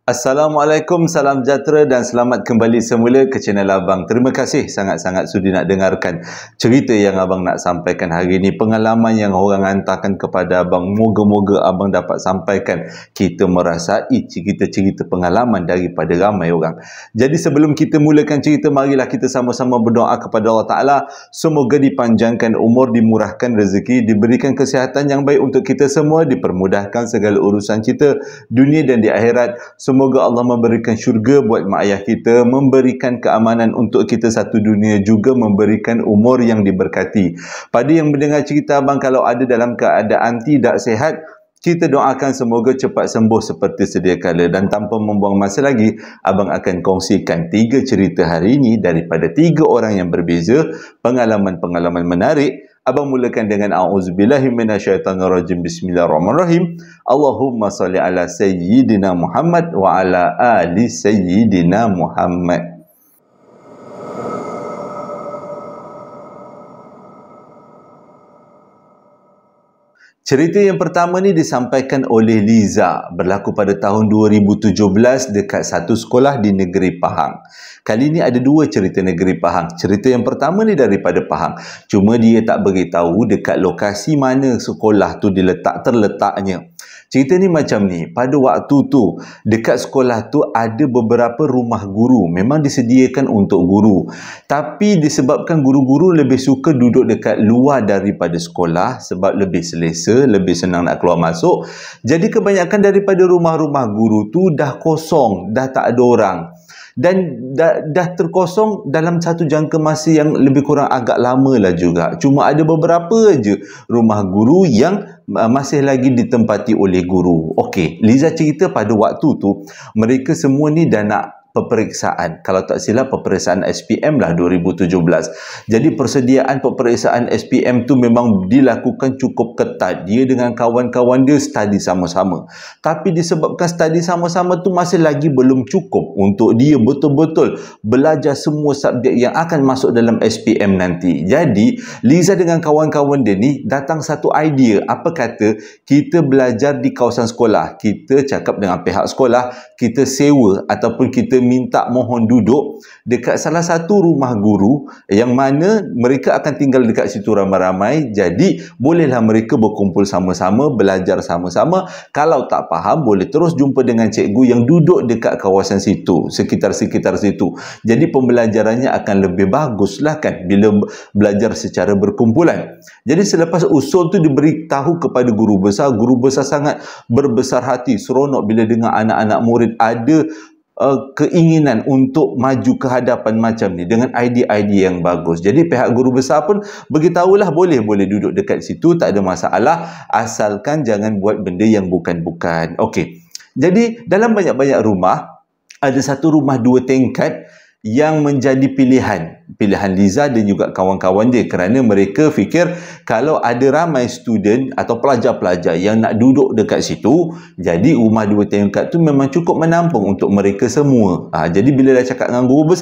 Assalamualaikum, salam sejahtera dan selamat kembali semula ke channel Abang. Terima kasih sangat-sangat sudi nak dengarkan cerita yang Abang nak sampaikan hari ini. Pengalaman yang orang hantarkan kepada Abang. Moga-moga Abang dapat sampaikan. Kita merasai cerita-cerita pengalaman daripada ramai orang. Jadi sebelum kita mulakan cerita, marilah kita sama-sama berdoa kepada Allah Ta'ala. Semoga dipanjangkan umur, dimurahkan rezeki, diberikan kesihatan yang baik untuk kita semua, dipermudahkan segala urusan kita, dunia dan di akhirat. Semoga Allah memberikan syurga buat mak ayah kita, memberikan keamanan untuk kita satu dunia, juga memberikan umur yang diberkati. Pada yang mendengar cerita Abang, kalau ada dalam keadaan tidak sihat, kita doakan semoga cepat sembuh seperti sedia kala. Dan tanpa membuang masa lagi, Abang akan kongsikan 3 cerita hari ini daripada 3 orang yang berbeza, pengalaman-pengalaman menarik. Abang mulakan dengan a'udzubillahi minasyaitanirrajim. Bismillahirrahmanirrahim. Allahumma salli ala sayyidina Muhammad wa ala ali sayyidina Muhammad. Cerita yang pertama ni disampaikan oleh Liza, berlaku pada tahun 2017 dekat satu sekolah di negeri Pahang. Kali ni ada 2 cerita negeri Pahang. Cerita yang pertama ni daripada Pahang. Cuma dia tak beritahu dekat lokasi mana sekolah tu terletaknya. Cerita ni macam ni, pada waktu tu dekat sekolah tu ada beberapa rumah guru, memang disediakan untuk guru. Tapi disebabkan guru-guru lebih suka duduk dekat luar daripada sekolah sebab lebih selesa, lebih senang nak keluar masuk. Jadi kebanyakan daripada rumah-rumah guru tu dah kosong, dah tak ada orang. Dan dah terkosong dalam satu jangka masa yang lebih kurang agak lama lah juga. Cuma ada beberapa aja rumah guru yang masih lagi ditempati oleh guru. Okey, Liza cerita pada waktu tu mereka semua ni dah nak peperiksaan. Kalau tak silap peperiksaan SPM lah 2017. Jadi persediaan peperiksaan SPM tu memang dilakukan cukup ketat. Dia dengan kawan-kawan dia study sama-sama. Tapi disebabkan study sama-sama tu masih lagi belum cukup untuk dia betul-betul belajar semua subjek yang akan masuk dalam SPM nanti. Jadi Liza dengan kawan-kawan dia ni datang satu idea. Apa kata kita belajar di kawasan sekolah. Kita cakap dengan pihak sekolah, kita sewa ataupun kita minta mohon duduk dekat salah satu rumah guru yang mana mereka akan tinggal dekat situ ramai-ramai. Jadi bolehlah mereka berkumpul sama-sama, belajar sama-sama. Kalau tak faham, boleh terus jumpa dengan cikgu yang duduk dekat kawasan situ, sekitar-sekitar situ. Jadi pembelajarannya akan lebih bagus lah kan bila belajar secara berkumpulan. Jadi selepas usul tu diberitahu kepada guru besar sangat berbesar hati, seronok bila dengar anak-anak murid ada keinginan untuk maju ke hadapan macam ni dengan idea-idea yang bagus. Jadi pihak guru besar pun beritahulah boleh duduk dekat situ, tak ada masalah, asalkan jangan buat benda yang bukan-bukan. Okey. Jadi dalam banyak-banyak rumah ada satu rumah 2 tingkat yang menjadi pilihan Liza dan juga kawan-kawan dia, kerana mereka fikir kalau ada ramai student atau pelajar-pelajar yang nak duduk dekat situ, jadi rumah 2 tingkat tu memang cukup menampung untuk mereka semua. Jadi bila dah cakap dengan guru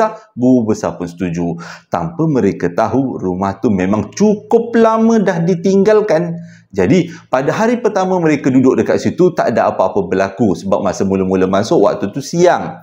besar pun setuju, tanpa mereka tahu rumah tu memang cukup lama dah ditinggalkan. Jadi pada hari pertama mereka duduk dekat situ tak ada apa-apa berlaku sebab masa mula-mula masuk waktu tu siang.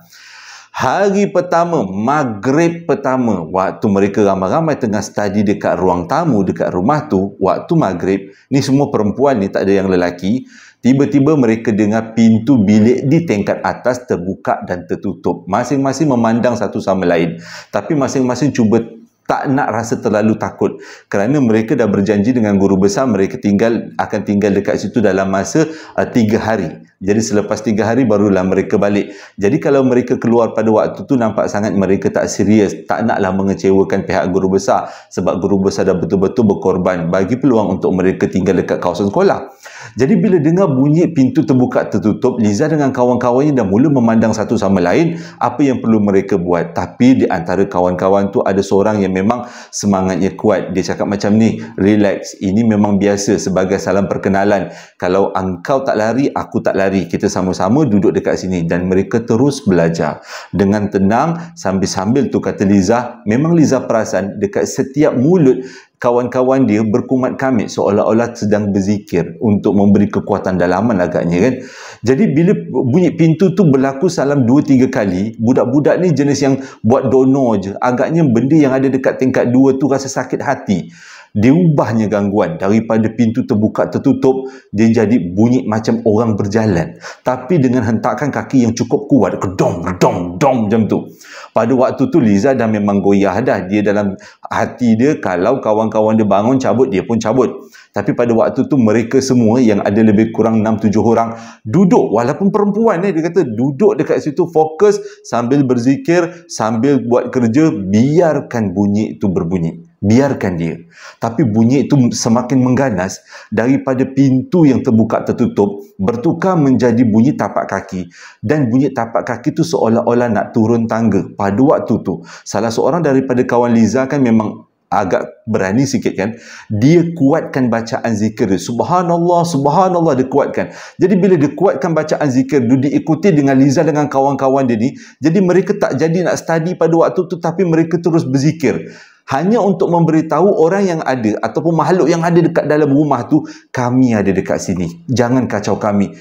Hari pertama, maghrib pertama, waktu mereka ramai-ramai tengah study dekat ruang tamu dekat rumah tu, waktu maghrib, ni semua perempuan ni, tak ada yang lelaki, tiba-tiba mereka dengar pintu bilik di tingkat atas terbuka dan tertutup. Masing-masing memandang satu sama lain. Tapi masing-masing cuba tak nak rasa terlalu takut kerana mereka dah berjanji dengan guru besar mereka akan tinggal dekat situ dalam masa 3 hari. Jadi selepas 3 hari barulah mereka balik. Jadi kalau mereka keluar pada waktu tu nampak sangat mereka tak serius, tak naklah mengecewakan pihak guru besar sebab guru besar dah betul-betul berkorban bagi peluang untuk mereka tinggal dekat kawasan sekolah. Jadi bila dengar bunyi pintu terbuka tertutup, Liza dengan kawan-kawannya dah mula memandang satu sama lain apa yang perlu mereka buat. Tapi di antara kawan-kawan tu ada seorang yang memang semangatnya kuat. Dia cakap macam ni, relax, ini memang biasa sebagai salam perkenalan. Kalau engkau tak lari, aku tak lari. Kita sama-sama duduk dekat sini. Dan mereka terus belajar dengan tenang sambil-sambil tu, kata Liza, memang Liza perasan dekat setiap mulut kawan-kawan dia berkumat kamit seolah-olah sedang berzikir untuk memberi kekuatan dalaman agaknya kan. Jadi bila bunyi pintu tu berlaku salam 2-3 kali, budak-budak ni jenis yang buat dono je. Agaknya benda yang ada dekat tingkat 2 tu rasa sakit hati. Diubahnya gangguan daripada pintu terbuka tertutup, dia jadi bunyi macam orang berjalan tapi dengan hentakan kaki yang cukup kuat, kedong kedong dong macam tu. Pada waktu tu Liza dah memang goyah dah. Dia dalam hati dia kalau kawan-kawan dia bangun cabut, dia pun cabut. Tapi pada waktu tu mereka semua yang ada lebih kurang 6-7 orang duduk, walaupun perempuan dia kata duduk dekat situ fokus sambil berzikir, sambil buat kerja. Biarkan bunyi itu berbunyi, biarkan dia. Tapi bunyi itu semakin mengganas daripada pintu yang terbuka tertutup bertukar menjadi bunyi tapak kaki, dan bunyi tapak kaki tu seolah-olah nak turun tangga. Pada waktu tu salah seorang daripada kawan Liza kan memang agak berani sikit kan, dia kuatkan bacaan zikir dia. Subhanallah, subhanallah, dia kuatkan. Jadi bila dia kuatkan bacaan zikir dia, diikuti dengan Liza dengan kawan-kawan dia ni, jadi mereka tak jadi nak study pada waktu tu, tapi mereka terus berzikir. Hanya untuk memberitahu orang yang ada ataupun makhluk yang ada dekat dalam rumah tu, kami ada dekat sini, jangan kacau kami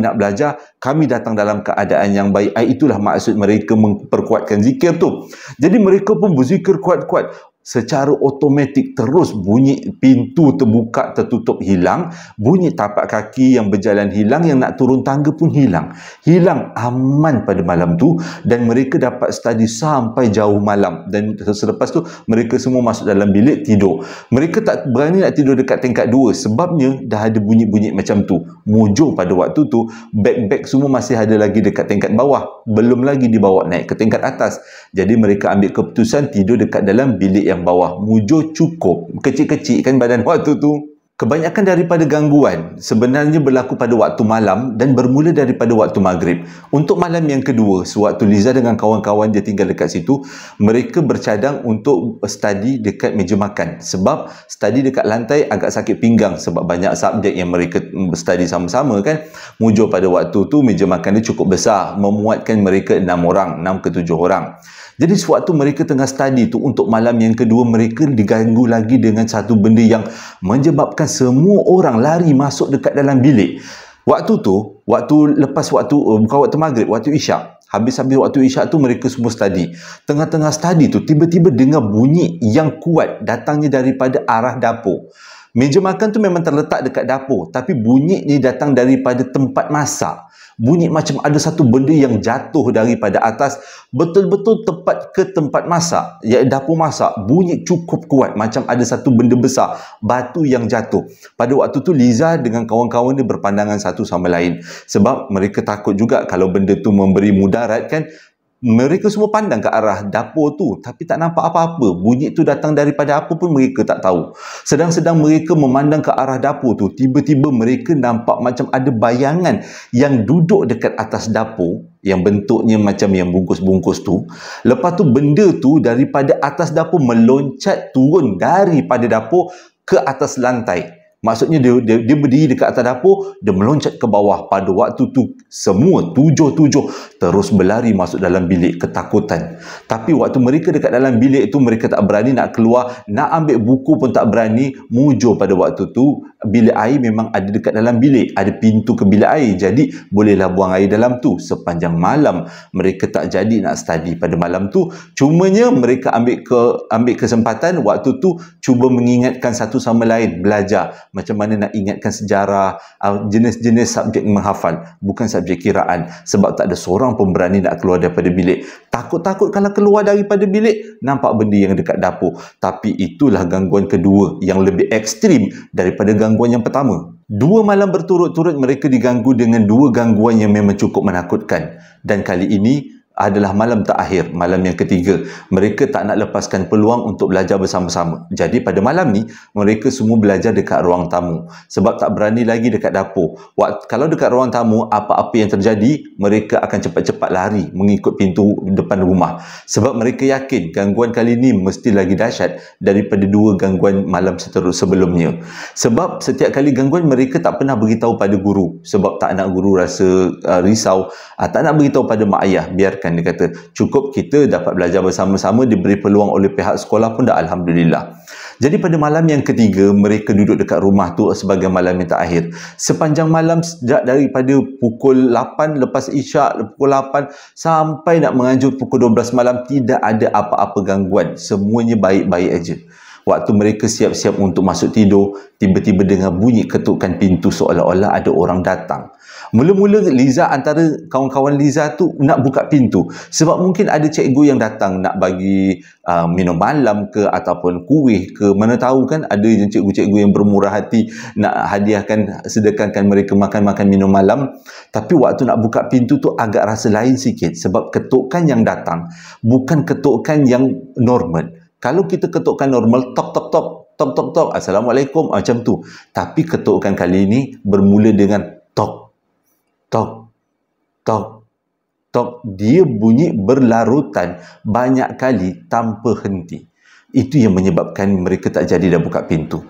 nak belajar, kami datang dalam keadaan yang baik. Itulah maksud mereka memperkuatkan zikir tu. Jadi mereka pun berzikir kuat-kuat. Secara automatik terus bunyi pintu terbuka tertutup hilang, bunyi tapak kaki yang berjalan hilang, yang nak turun tangga pun hilang. Hilang aman pada malam tu, dan mereka dapat study sampai jauh malam. Dan selepas tu mereka semua masuk dalam bilik tidur. Mereka tak berani nak tidur dekat tingkat 2 sebabnya dah ada bunyi-bunyi macam tu. Mujur pada waktu tu beg-beg semua masih ada lagi dekat tingkat bawah, belum lagi dibawa naik ke tingkat atas. Jadi mereka ambil keputusan tidur dekat dalam bilik yang bawah. Mujur cukup, kecil-kecil kan badan waktu tu. Kebanyakan daripada gangguan sebenarnya berlaku pada waktu malam dan bermula daripada waktu maghrib. Untuk malam yang kedua, sewaktu Liza dengan kawan-kawan dia tinggal dekat situ, mereka bercadang untuk study dekat meja makan. Sebab study dekat lantai agak sakit pinggang sebab banyak subjek yang mereka study sama-sama kan. Mujur pada waktu tu meja makan dia cukup besar, memuatkan mereka 6 orang, 6 ke 7 orang. Jadi sewaktu mereka tengah study tu, untuk malam yang kedua mereka diganggu lagi dengan satu benda yang menyebabkan semua orang lari masuk dekat dalam bilik. Waktu tu, lepas waktu bukan waktu maghrib, waktu isyak. Habis-habis waktu isyak tu mereka semua study. Tengah-tengah study tu tiba-tiba dengar bunyi yang kuat datangnya daripada arah dapur. Meja makan tu memang terletak dekat dapur, tapi bunyi ni datang daripada tempat masak. Bunyi macam ada satu benda yang jatuh daripada atas, betul-betul tepat ke tempat masak, iaitu dapur masak. Bunyi cukup kuat, macam ada satu benda besar, batu yang jatuh. Pada waktu tu Liza dengan kawan-kawan dia berpandangan satu sama lain, sebab mereka takut juga kalau benda tu memberi mudarat kan. Mereka semua pandang ke arah dapur tu, tapi tak nampak apa-apa. Bunyi tu datang daripada apa pun mereka tak tahu. Sedang-sedang mereka memandang ke arah dapur tu, tiba-tiba mereka nampak macam ada bayangan yang duduk dekat atas dapur, yang bentuknya macam yang bungkus-bungkus tu. Lepas tu benda tu daripada atas dapur meloncat turun daripada dapur ke atas lantai. Maksudnya dia berdiri dekat atas dapur, dia meloncat ke bawah. Pada waktu tu semua tujuh terus berlari masuk dalam bilik ketakutan. Tapi waktu mereka dekat dalam bilik tu, mereka tak berani nak keluar, nak ambil buku pun tak berani. Mujur pada waktu tu bilik air memang ada dekat dalam bilik, ada pintu ke bilik air, jadi bolehlah buang air dalam tu. Sepanjang malam mereka tak jadi nak study pada malam tu. Cumanya mereka ambil kesempatan waktu tu cuba mengingatkan satu sama lain, belajar macam mana nak ingatkan sejarah, jenis-jenis subjek menghafal, bukan subjek kiraan. Sebab tak ada seorang pun berani nak keluar daripada bilik. Takut-takut kalau keluar daripada bilik nampak benda yang dekat dapur. Tapi itulah gangguan kedua yang lebih ekstrim daripada gangguan yang pertama. 2 malam berturut-turut mereka diganggu dengan 2 gangguan yang memang cukup menakutkan. Dan kali ini adalah malam terakhir, malam yang ketiga. Mereka tak nak lepaskan peluang untuk belajar bersama-sama. Jadi pada malam ni mereka semua belajar dekat ruang tamu, sebab tak berani lagi dekat dapur. Kalau dekat ruang tamu, apa-apa yang terjadi, mereka akan cepat-cepat lari mengikut pintu depan rumah. Sebab mereka yakin gangguan kali ni mesti lagi dahsyat daripada 2 gangguan malam sebelumnya. Sebab setiap kali gangguan mereka tak pernah beritahu pada guru, sebab tak nak guru rasa risau. Tak nak beritahu pada mak ayah, biarkan. Dia kata cukup kita dapat belajar bersama-sama, diberi peluang oleh pihak sekolah pun dah alhamdulillah. Jadi pada malam yang ketiga, mereka duduk dekat rumah tu sebagai malam yang terakhir. Sepanjang malam, sejak daripada pukul 8 lepas isyak, pukul 8 sampai nak menganjur pukul 12 malam, tidak ada apa-apa gangguan. Semuanya baik-baik aja. Waktu mereka siap-siap untuk masuk tidur, tiba-tiba dengar bunyi ketukan pintu seolah-olah ada orang datang. Mula-mula Liza antara kawan-kawan Liza tu nak buka pintu. Sebab mungkin ada cikgu yang datang nak bagi minum malam ke ataupun kuih ke. Mana tahu kan ada yang cikgu-cikgu yang bermurah hati nak hadiahkan, sedekahkan mereka makan-makan minum malam. Tapi waktu nak buka pintu tu agak rasa lain sikit. Sebab ketukan yang datang bukan ketukan yang normal. Kalau kita ketukkan normal, tok tok tok, tok tok tok, Assalamualaikum, macam tu. Tapi ketukan kali ini bermula dengan tok, tok, tok, tok. Dia bunyi berlarutan banyak kali tanpa henti. Itu yang menyebabkan mereka tak jadi dah buka pintu.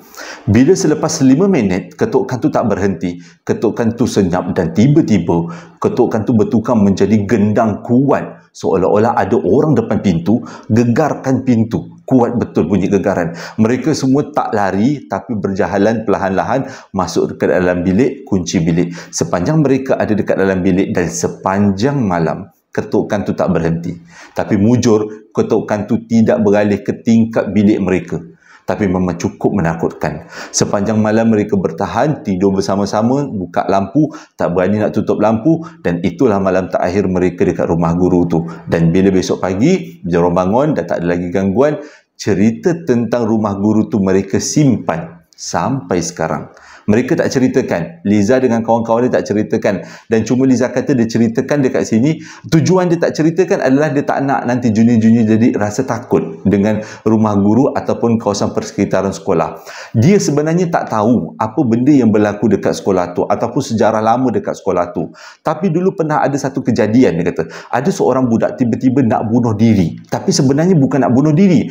Bila selepas 5 minit, ketukan tu tak berhenti. Ketukan tu senyap dan tiba-tiba ketukan tu bertukar menjadi gendang kuat. Seolah-olah ada orang depan pintu, gegarkan pintu. Kuat betul bunyi gegaran. Mereka semua tak lari tapi berjalan perlahan-lahan masuk ke dalam bilik, kunci bilik. Sepanjang mereka ada dekat dalam bilik dan sepanjang malam, ketukan tu tak berhenti. Tapi mujur, ketukan tu tidak beralih ke tingkap bilik mereka. Tapi memang cukup menakutkan. Sepanjang malam mereka bertahan, tidur bersama-sama, buka lampu, tak berani nak tutup lampu, dan itulah malam terakhir mereka dekat rumah guru tu. Dan bila besok pagi, diorang bangun, dah tak ada lagi gangguan, cerita tentang rumah guru tu mereka simpan sampai sekarang. Mereka tak ceritakan. Liza dengan kawan-kawan dia tak ceritakan. Dan cuma Liza kata dia ceritakan dekat sini. Tujuan dia tak ceritakan adalah dia tak nak nanti junior-junior jadi rasa takut dengan rumah guru ataupun kawasan persekitaran sekolah. Dia sebenarnya tak tahu apa benda yang berlaku dekat sekolah tu ataupun sejarah lama dekat sekolah tu. Tapi dulu pernah ada satu kejadian, dia kata. Ada seorang budak tiba-tiba nak bunuh diri. Tapi sebenarnya bukan nak bunuh diri.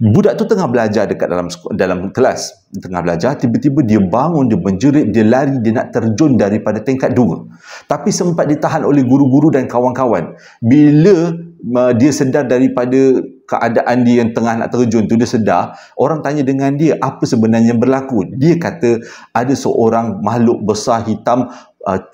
Budak tu tengah belajar dekat dalam kelas. Tengah belajar, tiba-tiba dia bangun, dia menjerit, dia lari, dia nak terjun daripada tingkat 2. Tapi sempat ditahan oleh guru-guru dan kawan-kawan. Bila dia sedar daripada keadaan dia yang tengah nak terjun tu, dia sedar, orang tanya dengan dia, apa sebenarnya yang berlaku? Dia kata, ada seorang makhluk besar hitam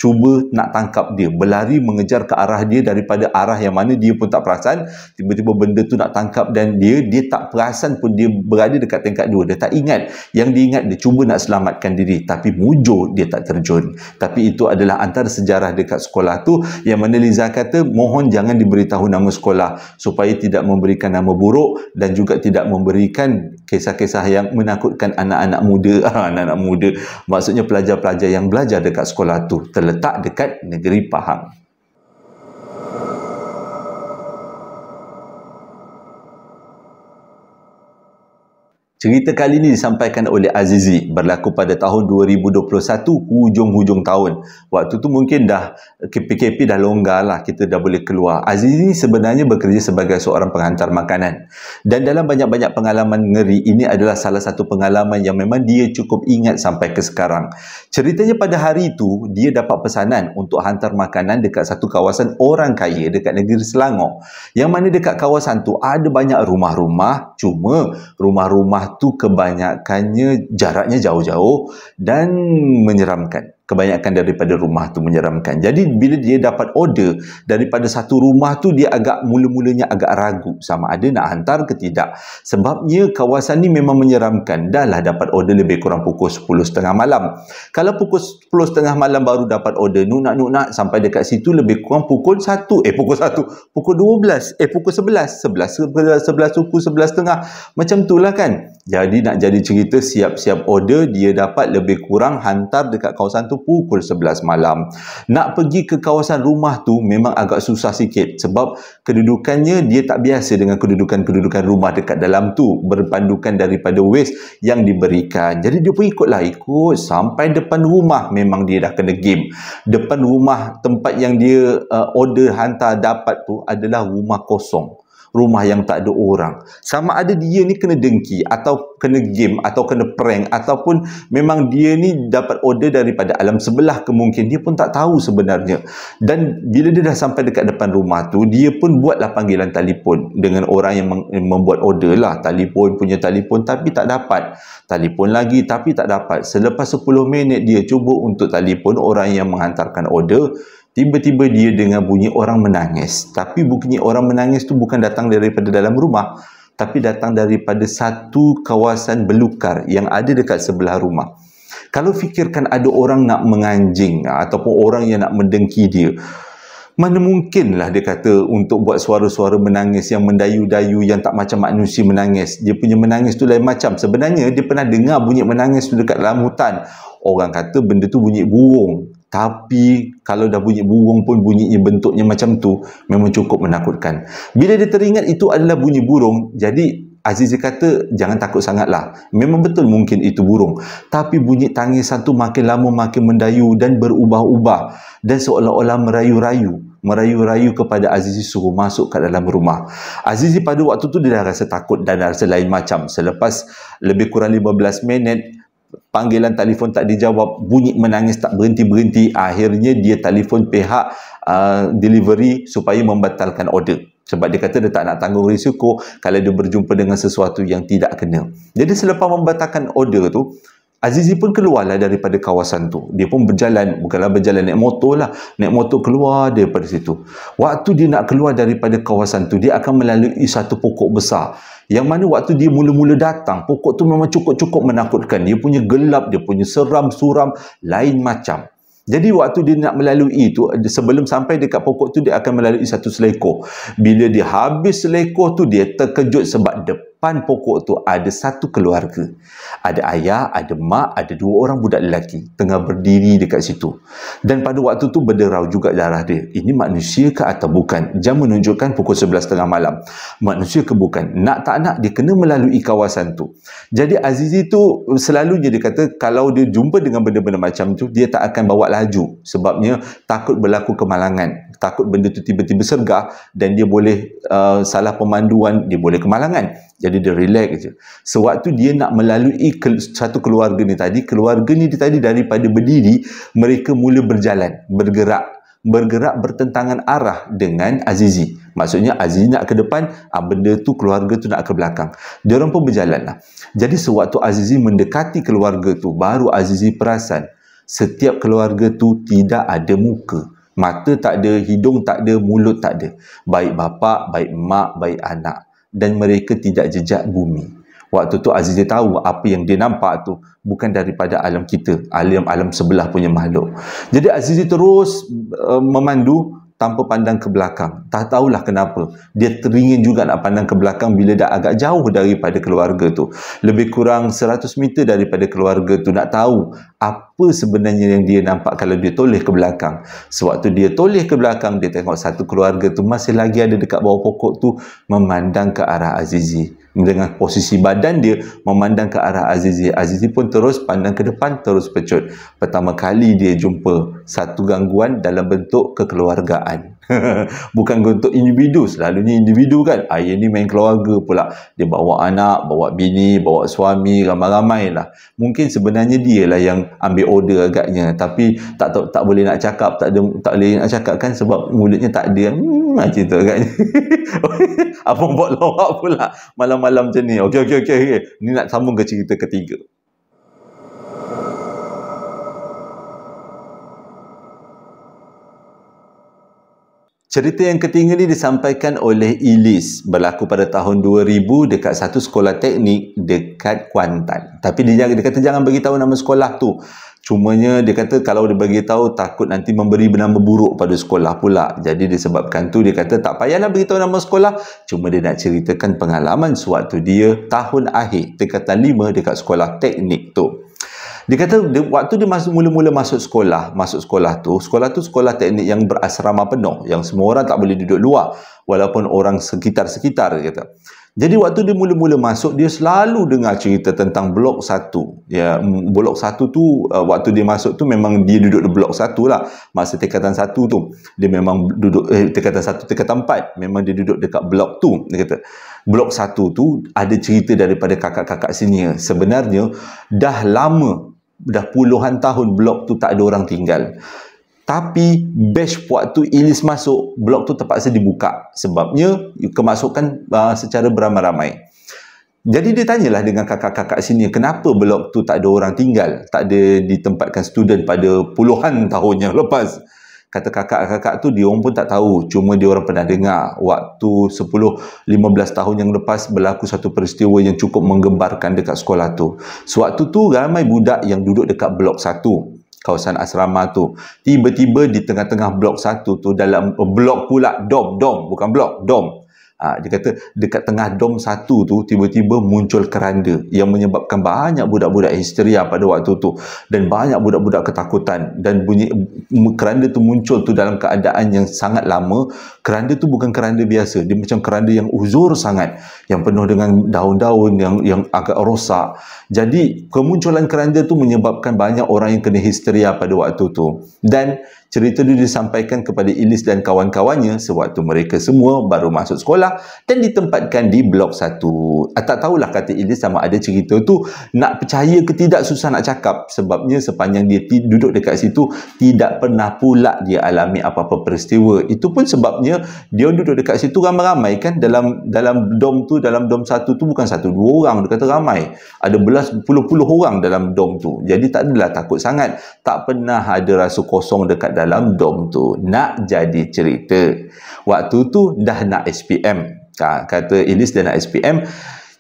cuba nak tangkap dia, berlari mengejar ke arah dia daripada arah yang mana dia pun tak perasan. Tiba-tiba benda tu nak tangkap dan dia tak perasan pun dia berada dekat tingkat 2. Dia tak ingat. Yang dia ingat, dia cuba nak selamatkan diri, tapi mujur dia tak terjun. Tapi itu adalah antara sejarah dekat sekolah tu, yang mana Liza kata mohon jangan diberitahu nama sekolah supaya tidak memberikan nama buruk dan juga tidak memberikan kisah-kisah yang menakutkan anak-anak muda. Anak-anak muda maksudnya pelajar-pelajar yang belajar dekat sekolah tu, terletak dekat negeri Pahang. Cerita kali ini disampaikan oleh Azizi, berlaku pada tahun 2021, hujung-hujung tahun. Waktu tu mungkin dah PKP dah longgar lah, kita dah boleh keluar. Azizi sebenarnya bekerja sebagai seorang penghantar makanan. Dan dalam banyak-banyak pengalaman ngeri, ini adalah salah satu pengalaman yang memang dia cukup ingat sampai ke sekarang. Ceritanya pada hari itu, dia dapat pesanan untuk hantar makanan dekat satu kawasan orang kaya dekat negeri Selangor. Yang mana dekat kawasan tu ada banyak rumah-rumah, cuma rumah-rumah tu kebanyakannya jaraknya jauh-jauh dan menyeramkan. Kebanyakan daripada rumah tu menyeramkan. Jadi bila dia dapat order daripada satu rumah tu, dia agak mula-mulanya agak ragu sama ada nak hantar ke tidak. Sebabnya kawasan ni memang menyeramkan. Dah lah dapat order lebih kurang pukul 10.30 malam. Kalau pukul 10.30 malam baru dapat order, nunak-nunak sampai dekat situ lebih kurang pukul 1. Pukul 12. Pukul 11. 11 pukul 11.30. Macam tu lah kan. Jadi nak jadi cerita, siap-siap order, dia dapat lebih kurang hantar dekat kawasan tu pukul 11 malam. Nak pergi ke kawasan rumah tu memang agak susah sikit sebab kedudukannya dia tak biasa dengan kedudukan rumah dekat dalam tu, berpandukan daripada waste yang diberikan. Jadi dia pun ikut sampai depan rumah, memang dia dah kena game. Depan rumah tempat yang dia order hantar dapat tu adalah rumah kosong. rumah yang tak ada orang. Sama ada dia ni kena dengki atau kena game atau kena prank ataupun memang dia ni dapat order daripada alam sebelah, kemungkinan dia pun tak tahu sebenarnya. Dan bila dia dah sampai dekat depan rumah tu, dia pun buatlah panggilan telefon dengan orang yang membuat order lah, punya telefon, tapi tak dapat. Telefon lagi tapi tak dapat. Selepas 10 minit dia cuba untuk telefon orang yang menghantarkan order, tiba-tiba dia dengar bunyi orang menangis. Tapi bunyi orang menangis tu bukan datang daripada dalam rumah, tapi datang daripada satu kawasan belukar yang ada dekat sebelah rumah. Kalau fikirkan ada orang nak menganjing ataupun orang yang nak mendengki dia, mana mungkinlah dia kata untuk buat suara-suara menangis yang mendayu-dayu, yang tak macam manusia menangis. Dia punya menangis tu lain macam. Sebenarnya dia pernah dengar bunyi menangis tu dekat dalam hutan. Orang kata benda tu bunyi burung. Tapi kalau dah bunyi burung pun bunyinya bentuknya macam tu, memang cukup menakutkan. Bila dia teringat itu adalah bunyi burung, jadi Azizi kata jangan takut sangatlah. Memang betul mungkin itu burung. Tapi bunyi tangisan tu makin lama makin mendayu dan berubah-ubah. Dan seolah-olah merayu-rayu kepada Azizi suruh masuk ke dalam rumah. Azizi pada waktu tu dia dah rasa takut dan rasa lain macam. Selepas lebih kurang 15 minit, panggilan telefon tak dijawab, bunyi menangis tak berhenti-berhenti. Akhirnya dia telefon pihak delivery supaya membatalkan order. Sebab dia kata dia tak nak tanggung risiko kalau dia berjumpa dengan sesuatu yang tidak kena. Jadi selepas membatalkan order tu, Azizi pun keluarlah daripada kawasan tu. Dia pun berjalan, bukanlah berjalan naik motor lah. Naik motor keluar daripada situ. Waktu dia nak keluar daripada kawasan tu, dia akan melalui satu pokok besar. Yang mana waktu dia mula-mula datang, pokok tu memang cukup-cukup menakutkan. Dia punya gelap, dia punya seram, suram, lain macam. Jadi waktu dia nak melalui itu, sebelum sampai dekat pokok tu, dia akan melalui satu selekor. Bila dia habis selekor tu, dia terkejut sebab depan pokok tu ada satu keluarga. Ada ayah, ada mak, ada 2 orang budak lelaki tengah berdiri dekat situ. Dan pada waktu tu berderau juga darah dia. Ini manusia ke atau bukan? Jam menunjukkan pukul 11.30 malam. Manusia ke bukan? Nak tak nak, dia kena melalui kawasan tu. Jadi Azizi tu selalunya dia kata kalau dia jumpa dengan benda-benda macam tu, dia tak akan bawa laju. Sebabnya takut berlaku kemalangan. Takut benda tu tiba-tiba sergah dan dia boleh salah pemanduan, dia boleh kemalangan. Jadi dia relax je. Sewaktu dia nak melalui satu keluarga ni tadi, daripada berdiri, mereka mula berjalan, bergerak bertentangan arah dengan Azizi. Maksudnya Azizi nak ke depan, benda tu, keluarga tu nak ke belakang. Diorang pun berjalan lah. Jadi sewaktu Azizi mendekati keluarga tu, baru Azizi perasan setiap keluarga tu tidak ada muka. Mata tak ada, hidung tak ada, mulut tak ada. Baik bapa, baik mak, baik anak. Dan mereka tidak jejak bumi. Waktu tu Azizi tahu apa yang dia nampak tu bukan daripada alam kita, alam sebelah punya makhluk. Jadi Azizi terus memandu tanpa pandang ke belakang. Tak tahulah kenapa. Dia teringin juga nak pandang ke belakang bila dah agak jauh daripada keluarga tu. Lebih kurang 100 meter daripada keluarga tu. Nak tahu apa sebenarnya yang dia nampak kalau dia toleh ke belakang. Sewaktu dia toleh ke belakang, dia tengok satu keluarga tu masih lagi ada dekat bawah pokok tu memandang ke arah Azizi. Dengan posisi badan dia memandang ke arah Azizi. Azizi pun terus pandang ke depan, terus pecut. Pertama kali dia jumpa satu gangguan dalam bentuk kekeluargaan. Bukan bentuk individu. Selalunya individu kan. Ayah ni main keluarga pula. Dia bawa anak, bawa bini, bawa suami, ramai-ramai lah. Mungkin sebenarnya dia lah yang ambil order agaknya. Tapi tak boleh nak cakap. Tak boleh nak cakap kan sebab mulutnya tak ada. Macam tu agaknya. Abang buat lawak pula malam-malam macam ni. Okey. Ni nak sambung ke cerita ketiga. Cerita yang ketiga ni disampaikan oleh Ilis, berlaku pada tahun 2000 dekat satu sekolah teknik dekat Kuantan. Tapi dia kata jangan beritahu nama sekolah tu. Cumanya dia kata kalau dia beritahu takut nanti memberi nama buruk pada sekolah pula. Jadi disebabkan tu dia kata tak payahlah beritahu nama sekolah. Cuma dia nak ceritakan pengalaman sewaktu dia tahun akhir tingkatan 5 dekat sekolah teknik tu. Dia kata waktu dia mula-mula masuk sekolah tu sekolah teknik yang berasrama penuh, yang semua orang tak boleh duduk luar walaupun orang sekitar dia kata. Jadi waktu dia mula-mula masuk, dia selalu dengar cerita tentang blok 1. Ya, blok 1 tu, waktu dia masuk tu memang dia duduk di blok 1 lah. Masa tingkatan 1 tu, dia memang duduk, tingkatan 1, tingkatan 4, memang dia duduk dekat blok tu. Dia kata, blok 1 tu ada cerita daripada kakak-kakak senior. Sebenarnya, dah lama, dah puluhan tahun blok tu tak ada orang tinggal. Tapi batch waktu Ilis masuk, blok tu terpaksa dibuka. Sebabnya kemasukan secara beramai-ramai. Jadi dia tanyalah dengan kakak-kakak sini, kenapa blok tu tak ada orang tinggal? Tak ada ditempatkan student pada puluhan tahun yang lepas. Kata kakak-kakak tu, dia orang pun tak tahu. Cuma dia orang pernah dengar waktu 10-15 tahun yang lepas berlaku satu peristiwa yang cukup menggembarkan dekat sekolah tu. Sewaktu tu ramai budak yang duduk dekat blok 1. Kawasan asrama tu. Tiba-tiba di tengah-tengah blok 1 tu, dalam blok pula, dom, bukan blok, dom. Dia kata dekat tengah dom 1 tu tiba-tiba muncul keranda yang menyebabkan banyak budak-budak histeria pada waktu tu, dan banyak budak-budak ketakutan, dan bunyi keranda tu muncul tu dalam keadaan yang sangat lama. Keranda tu bukan keranda biasa, dia macam keranda yang uzur sangat, yang penuh dengan daun-daun yang agak rosak. Jadi kemunculan keranda tu menyebabkan banyak orang yang kena histeria pada waktu tu, dan cerita itu disampaikan kepada Ilis dan kawan-kawannya sewaktu mereka semua baru masuk sekolah dan ditempatkan di blok 1. Tak tahulah, kata Ilis, sama ada cerita tu nak percaya ke tidak, susah nak cakap. Sebabnya sepanjang dia duduk dekat situ, tidak pernah pula dia alami apa-apa peristiwa. Itu pun sebabnya dia duduk dekat situ ramai-ramai kan. Dalam dom tu, dalam dom 1 tu bukan 1-2 orang, dia kata ramai. Ada belas puluh-puluh orang dalam dom tu. Jadi tak adalah takut sangat. Tak pernah ada rasa kosong dekat dalam dom tu. Nak jadi cerita, waktu tu dah nak SPM. Kata Ilis dia nak SPM.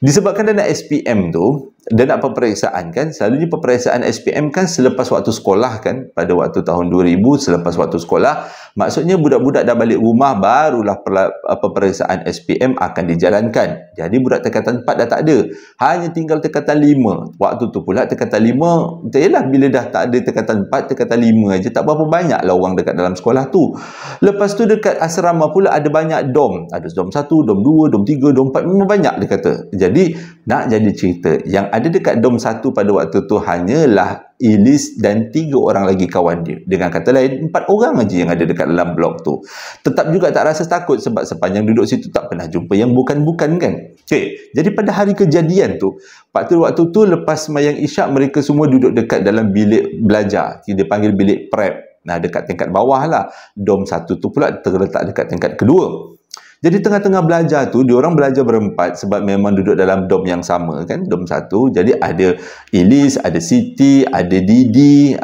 Disebabkan dia nak SPM tu, dia nak peperiksaan kan. Selalunya peperiksaan SPM kan selepas waktu sekolah kan. Pada waktu tahun 2000, selepas waktu sekolah, maksudnya budak-budak dah balik rumah, barulah peperiksaan SPM akan dijalankan. Jadi budak tingkatan 4 dah tak ada, hanya tinggal tingkatan 5. Waktu tu pula tingkatan 5, yalah, bila dah tak ada tingkatan 4, tingkatan 5 aja, tak berapa banyak lah orang dekat dalam sekolah tu. Lepas tu dekat asrama pula ada banyak dom. Ada dom 1, dom 2, dom 3, dom 4, memang banyak dia kata. Jadi nak jadi cerita, yang ada dekat dom 1 pada waktu tu hanyalah Ilis dan 3 orang lagi kawan dia. Dengan kata lain, 4 orang aja yang ada dekat dalam blok tu. Tetap juga tak rasa takut sebab sepanjang duduk situ tak pernah jumpa yang bukan-bukan kan. Okay. Jadi pada hari kejadian tu, waktu tu lepas sembahyang isyak, mereka semua duduk dekat dalam bilik belajar. Dia panggil bilik prep. Nah, dekat tingkat bawah lah. Dom 1 tu pula terletak dekat tingkat kedua. Jadi tengah-tengah belajar tu, diorang belajar berempat sebab memang duduk dalam dom yang sama kan, dom 1. Jadi ada Ilis, ada Siti, ada Didi,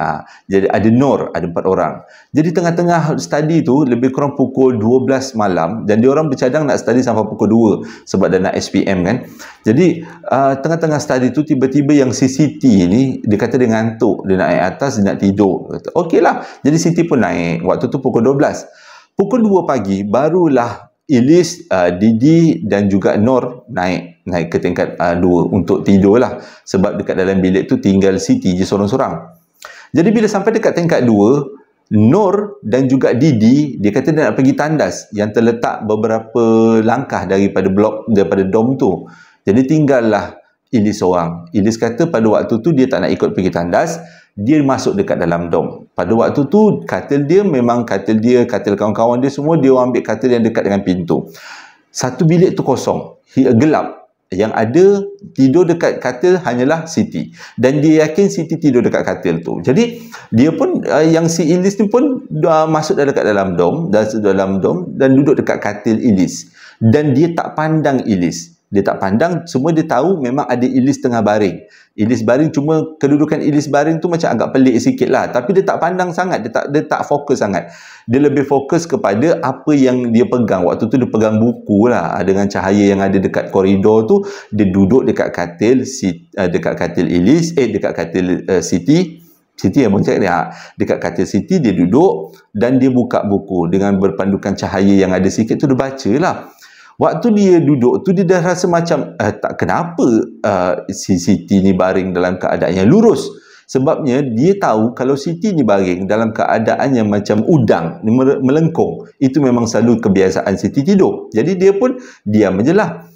jadi ada Nur, ada 4 orang. Jadi tengah-tengah study tu lebih kurang pukul 12 malam, dan diorang bercadang nak study sampai pukul 2 sebab dah nak SPM kan. Jadi tengah-tengah study tu tiba-tiba yang si Siti ni, dia kata dia ngantuk, dia nak naik atas, dia nak tidur. Okey lah. Jadi Siti pun naik. Waktu tu pukul 12. Pukul 2 pagi barulah Ilis, Didi dan juga Nur naik ke tingkat 2 untuk tidur lah. Sebab dekat dalam bilik tu tinggal Siti je sorang-sorang. Jadi bila sampai dekat tingkat 2, Nur dan juga Didi, dia kata dia nak pergi tandas yang terletak beberapa langkah daripada dom tu. Jadi tinggallah Ilis seorang. Ilis kata pada waktu tu dia tak nak ikut pergi tandas, dia masuk dekat dalam dom. Pada waktu tu katil dia memang katil kawan-kawan dia semua, dia ambil katil yang dekat dengan pintu. Satu bilik tu kosong, gelap. Yang ada tidur dekat katil hanyalah Siti, dan dia yakin Siti tidur dekat katil tu. Jadi dia pun yang si Ilis ni pun masuk dekat dalam dom, dan duduk dekat katil Ilis, dan dia tak pandang Ilis. Dia tak pandang, semua dia tahu memang ada Ilis tengah baring. Ilis baring, cuma kedudukan Ilis baring tu macam agak pelik sikit lah. Tapi dia tak pandang sangat, dia tak fokus sangat. Dia lebih fokus kepada apa yang dia pegang. Waktu tu dia pegang buku lah, dengan cahaya yang ada dekat koridor tu. Dia duduk dekat katil Ilis, dekat katil Siti. Siti yang mencari dia. Dekat katil Siti dia duduk dan dia buka buku dengan berpandukan cahaya yang ada sikit tu, dia baca lah. Waktu dia duduk tu, dia dah rasa macam tak kenapa si Siti ni baring dalam keadaan yang lurus. Sebabnya dia tahu kalau Siti ni baring dalam keadaan yang macam udang, melengkung. Itu memang selalu kebiasaan Siti tidur. Jadi dia pun diam je lah.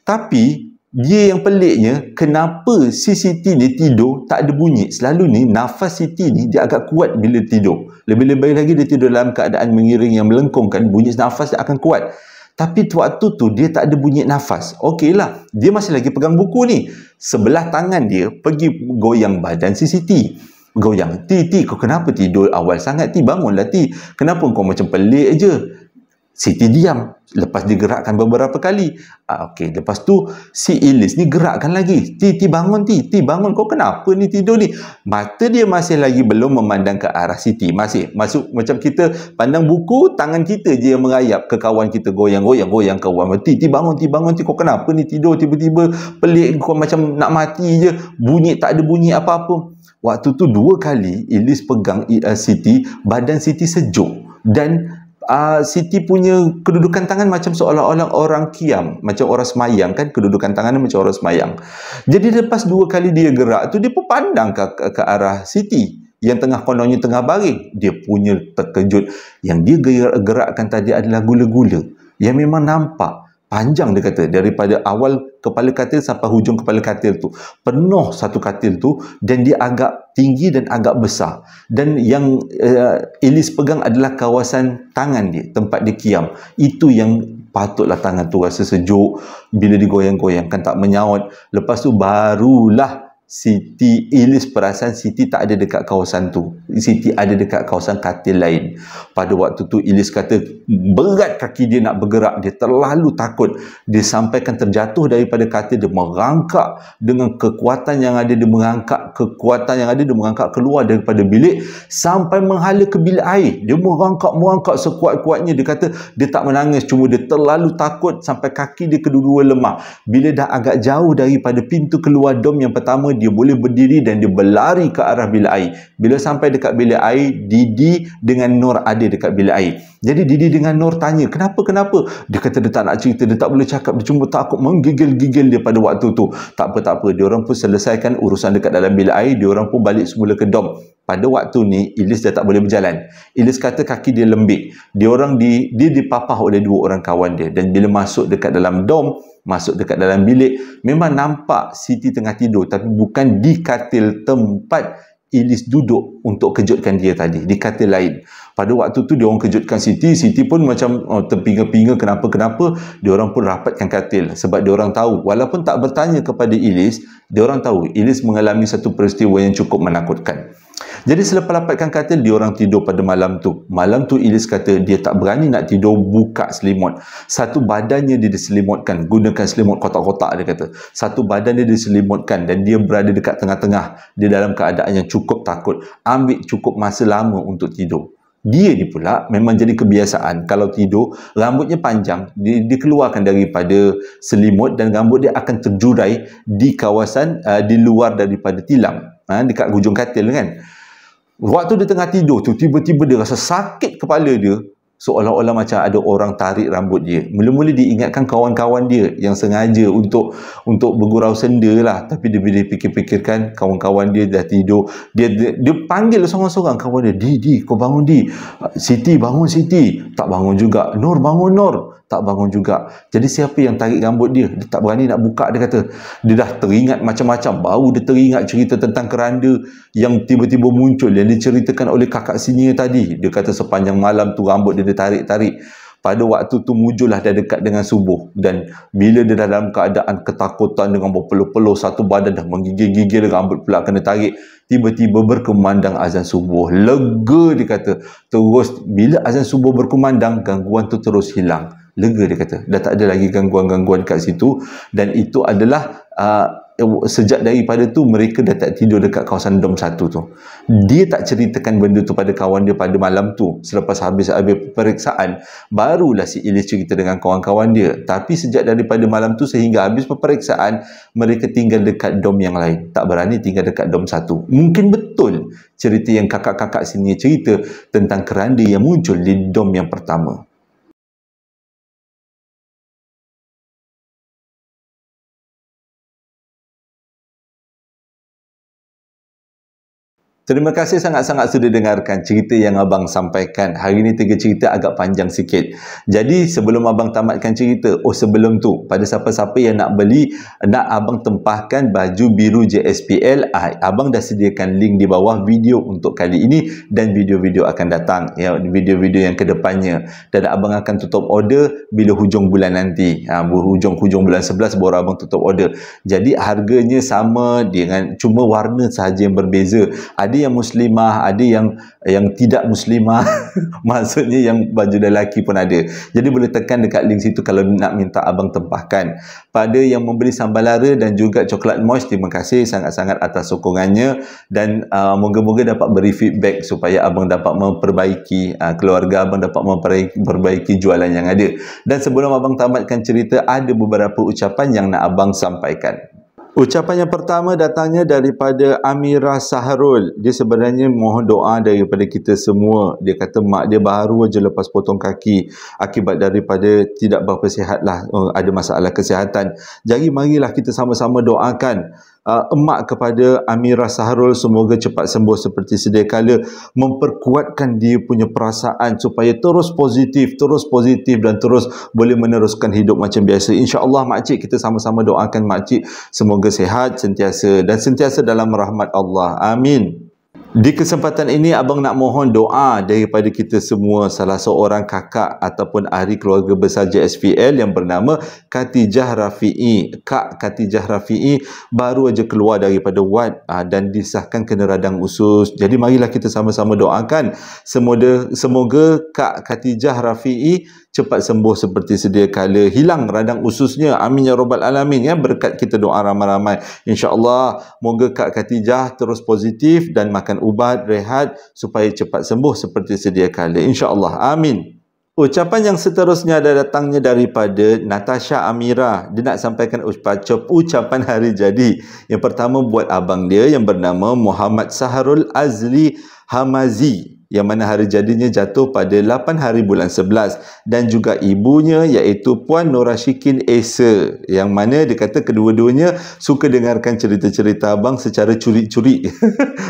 Tapi dia yang peliknya, kenapa si Siti ni tidur tak ada bunyi. Selalu ni nafas Siti ni dia agak kuat bila tidur. Lebih-lebih lagi dia tidur dalam keadaan mengiring yang melengkungkan, bunyi nafas dia akan kuat. Tapi waktu tu dia tak ada bunyi nafas. Okeylah, dia masih lagi pegang buku ni. Sebelah tangan dia pergi goyang badan si Siti. Goyang, Ti, kau kenapa tidur awal sangat? Ti, bangunlah Ti. Kenapa kau macam pelik je? Siti diam. Lepas digerakkan beberapa kali. Okey, lepas tu si Ilis ni gerakkan lagi. Ti bangun Ti bangun. Kau kenapa ni tidur ni? Mata dia masih lagi belum memandang ke arah Siti. Masih masuk macam kita pandang buku, tangan kita je yang merayap ke kawan kita, goyang kawan. Ti bangun Ti. Kau kenapa ni tidur tiba-tiba pelik, kau macam nak mati je. Bunyi tak ada bunyi apa-apa. Waktu tu 2 kali Ilis pegang Siti, badan Siti sejuk dan Siti punya kedudukan tangan macam seolah-olah orang kiam, macam orang semayang kan, kedudukan tangannya macam orang semayang. Jadi lepas 2 kali dia gerak tu, dia pun pandang ke arah Siti yang kononnya tengah baring. Dia punya terkejut. Yang dia gerakkan tadi adalah gula-gula yang memang nampak panjang, dia kata, daripada awal kepala katil sampai hujung kepala katil tu. Penuh satu katil tu dan dia agak tinggi dan agak besar. Dan yang Ilis pegang adalah kawasan tangan dia, tempat dia kiam. Itu yang patutlah tangan tu rasa sejuk bila digoyang-goyangkan, tak menyaut. Lepas tu barulah Ilis perasan Siti tak ada dekat kawasan tu. Siti ada dekat kawasan katil lain. Pada waktu tu Ilis kata berat kaki dia nak bergerak. Dia terlalu takut. Dia sampaikan terjatuh daripada katil. Dia merangkak dengan kekuatan yang ada. Dia merangkak keluar daripada bilik sampai menghala ke bilik air. Dia merangkak sekuat-kuatnya. Dia kata dia tak menangis, cuma dia terlalu takut sampai kaki dia kedua-dua lemah. Bila dah agak jauh daripada pintu keluar dom yang pertama, dia boleh berdiri dan dia berlari ke arah bilik air. Bila sampai dekat bilik air, Didi dengan Nur ada dekat bilik air. Jadi Didi dengan Nur tanya, kenapa? Dia kata dia tak nak cerita, dia tak boleh cakap, dia cuma takut, menggigil-gigil dia pada waktu tu. Tak apa. Dia orang pun selesaikan urusan dekat dalam bilik air, dia orang pun balik semula ke dom. Pada waktu ni Ilis dah tak boleh berjalan. Ilis kata kaki dia lembik. Dia dipapah oleh 2 orang kawan dia, dan bila masuk dekat dalam dom, masuk dekat dalam bilik, memang nampak Siti tengah tidur, tapi bukan di katil tempat Ilis duduk untuk kejutkan dia tadi, di katil lain. Pada waktu tu dia orang kejutkan Siti pun macam terpinga-pinga, kenapa. Dia orang pun rapatkan katil sebab dia orang tahu, walaupun tak bertanya kepada Ilis, dia orang tahu Ilis mengalami satu peristiwa yang cukup menakutkan. Jadi selepas rapatkan katil, dia orang tidur pada malam tu. Malam tu Ilis kata dia tak berani nak tidur buka selimut. Satu badannya dia diselimutkan, gunakan selimut kotak-kotak, dia kata. Satu badan dia diselimutkan dan dia berada dekat tengah-tengah. Dia dalam keadaan yang cukup takut. Ambil cukup masa lama untuk tidur. Dia ni pula memang jadi kebiasaan kalau tidur, rambutnya panjang, dikeluarkan daripada selimut dan rambut dia akan terjurai di kawasan di luar daripada tilam, dekat hujung katil kan. Waktu dia tengah tidur tu, tiba-tiba dia rasa sakit kepala dia, seolah-olah macam ada orang tarik rambut dia. Mula-mula dia ingatkan kawan-kawan dia yang sengaja untuk bergurau senda lah. Tapi dia fikir-fikirkan kawan-kawan dia dah tidur. Dia panggil seorang-seorang kawan dia, Di, kau bangun Di. Siti, bangun Siti. Tak bangun juga. Nur, bangun Nur. Tak bangun juga. Jadi siapa yang tarik rambut dia? Dia tak berani nak buka, dia kata. Dia dah teringat macam-macam. Baru dia teringat cerita tentang keranda yang tiba-tiba muncul, yang diceritakan oleh kakak senior tadi. Dia kata sepanjang malam tu rambut dia tarik-tarik. Pada waktu tu muncullah dia dekat dengan subuh. Dan bila dia dalam keadaan ketakutan dengan berpeluh-peluh, satu badan dah menggigil-gigil, rambut pula kena tarik. Tiba-tiba berkumandang azan subuh. Lega, dia kata. Terus bila azan subuh berkumandang, gangguan tu terus hilang. Lega, dia kata. Dah tak ada lagi gangguan-gangguan kat situ. Dan itu adalah sejak daripada tu mereka dah tak tidur dekat kawasan dom 1 tu. Dia tak ceritakan benda tu pada kawan dia pada malam tu. Selepas habis peperiksaan, barulah si Ilis cerita dengan kawan-kawan dia. Tapi sejak daripada malam tu sehingga habis peperiksaan, mereka tinggal dekat dom yang lain. Tak berani tinggal dekat dom 1. Mungkin betul cerita yang kakak-kakak sini cerita tentang keranda yang muncul di dom yang pertama. Terima kasih sangat-sangat sudah dengarkan cerita yang abang sampaikan. Hari ini 3 cerita agak panjang sikit. Jadi sebelum abang tamatkan cerita, sebelum tu, pada siapa-siapa yang nak beli, nak abang tempahkan baju biru JSPL, abang dah sediakan link di bawah video untuk kali ini dan video-video akan datang, ya, video-video yang kedepannya. Dan abang akan tutup order bila hujung bulan nanti. Hujung bulan 11 baru abang tutup order. Jadi harganya sama dengan cuma warna sahaja yang berbeza. Ada yang muslimah, ada yang tidak muslimah. Maksudnya yang baju lelaki pun ada. Jadi boleh tekan dekat link situ kalau nak minta abang tempahkan. Pada yang membeli sambal lara dan juga coklat moist, terima kasih sangat-sangat atas sokongannya, dan moga-moga dapat beri feedback supaya abang dapat memperbaiki, keluarga abang dapat memperbaiki jualan yang ada. Dan sebelum abang tamatkan cerita, ada beberapa ucapan yang nak abang sampaikan. Ucapan yang pertama datangnya daripada Amirah Saharul. Dia sebenarnya mohon doa daripada kita semua. Dia kata mak dia baru aja lepas potong kaki akibat daripada tidak berapa sihat lah, ada masalah kesihatan. Jadi marilah kita sama-sama doakan emak kepada Amirah Saharul, semoga cepat sembuh seperti sedia kala, memperkuatkan dia punya perasaan supaya terus positif dan terus boleh meneruskan hidup macam biasa. InsyaAllah makcik, kita sama-sama doakan makcik semoga sihat sentiasa dan sentiasa dalam rahmat Allah. Amin. Di kesempatan ini abang nak mohon doa daripada kita semua. Salah seorang kakak ataupun ahli keluarga besar JSPL yang bernama Khatijah Rafi'i. Kak Khatijah Rafi'i baru aja keluar daripada wad dan disahkan kena radang usus. Jadi marilah kita sama-sama doakan semoga Kak Khatijah Rafi'i cepat sembuh seperti sedia kala, hilang radang ususnya. Amin ya rabbal alamin, ya, berkat kita doa ramai-ramai. InsyaAllah moga Kak Khatijah terus positif dan makan ubat, rehat supaya cepat sembuh seperti sedia kala. InsyaAllah. Amin. Ucapan yang seterusnya ada datangnya daripada Natasha Amira. Dia nak sampaikan ucapan hari jadi. Yang pertama buat abang dia yang bernama Muhammad Saharul Azli Hamazi, yang mana hari jadinya jatuh pada 8 hari bulan 11, dan juga ibunya iaitu Puan Norashikin Esa, yang mana dia kata kedua-duanya suka dengarkan cerita-cerita abang secara curi-curi.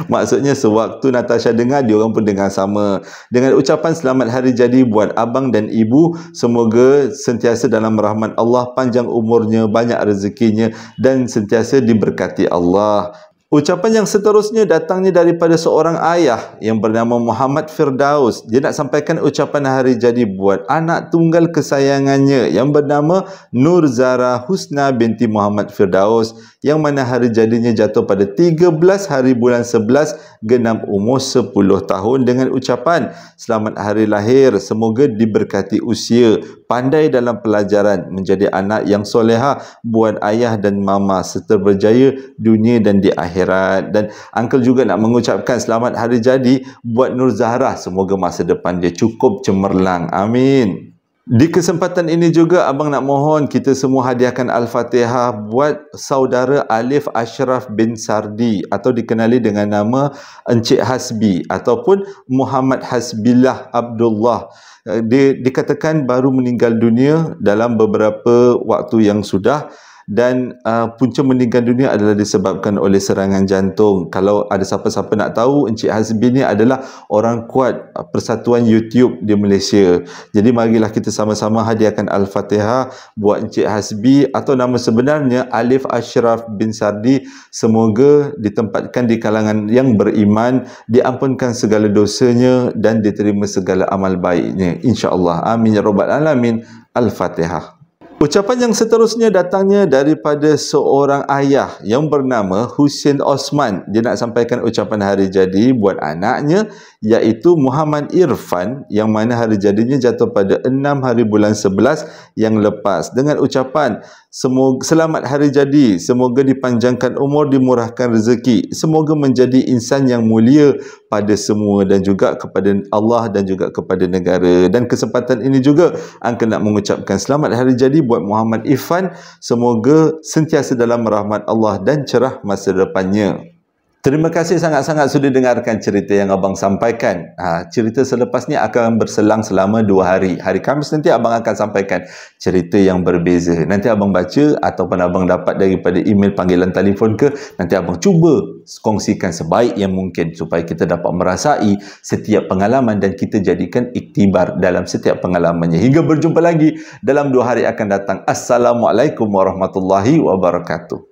Maksudnya sewaktu Natasha dengar, dia orang pun dengar sama. Dengan ucapan selamat hari jadi buat abang dan ibu, semoga sentiasa dalam rahmat Allah, panjang umurnya, banyak rezekinya dan sentiasa diberkati Allah. Ucapan yang seterusnya datangnya daripada seorang ayah yang bernama Muhammad Firdaus. Dia nak sampaikan ucapan hari jadi buat anak tunggal kesayangannya yang bernama Nur Zara Husna binti Muhammad Firdaus, yang mana hari jadinya jatuh pada 13 hari bulan 11 genap umur 10 tahun, dengan ucapan selamat hari lahir, semoga diberkati usia, pandai dalam pelajaran, menjadi anak yang soleha buat ayah dan mama, serta berjaya dunia dan di akhirat. Dan uncle juga nak mengucapkan selamat hari jadi buat Nur Zahra, semoga masa depan dia cukup cemerlang. Amin. Di kesempatan ini juga abang nak mohon kita semua hadiahkan Al-Fatihah buat saudara Alif Ashraf bin Sardi, atau dikenali dengan nama Encik Hasbi ataupun Muhammad Hasbillah Abdullah. Dia dikatakan baru meninggal dunia dalam beberapa waktu yang sudah, dan punca meninggal dunia adalah disebabkan oleh serangan jantung. Kalau ada siapa-siapa nak tahu, Encik Hasbi ni adalah orang kuat Persatuan YouTube di Malaysia. Jadi marilah kita sama-sama hadiahkan Al-Fatihah buat Encik Hasbi, atau nama sebenarnya Alif Ashraf bin Sardi. Semoga ditempatkan di kalangan yang beriman, diampunkan segala dosanya dan diterima segala amal baiknya, insya-Allah. Amin ya rabbal alamin. Al-Fatihah. Ucapan yang seterusnya datangnya daripada seorang ayah yang bernama Husin Osman. Dia nak sampaikan ucapan hari jadi buat anaknya iaitu Muhammad Irfan, yang mana hari jadinya jatuh pada 6 hari bulan 11 yang lepas, dengan ucapan semoga selamat hari jadi, semoga dipanjangkan umur, dimurahkan rezeki, semoga menjadi insan yang mulia pada semua dan juga kepada Allah dan juga kepada negara. Dan kesempatan ini juga angka nak mengucapkan selamat hari jadi buat Muhammad Irfan, semoga sentiasa dalam rahmat Allah dan cerah masa depannya. Terima kasih sangat-sangat sudah dengarkan cerita yang abang sampaikan. Cerita selepas ni akan berselang selama 2 hari. Hari Khamis nanti abang akan sampaikan cerita yang berbeza. Nanti abang baca ataupun abang dapat daripada email, panggilan telefon ke, nanti abang cuba kongsikan sebaik yang mungkin supaya kita dapat merasai setiap pengalaman dan kita jadikan iktibar dalam setiap pengalamannya. Hingga berjumpa lagi dalam 2 hari akan datang. Assalamualaikum warahmatullahi wabarakatuh.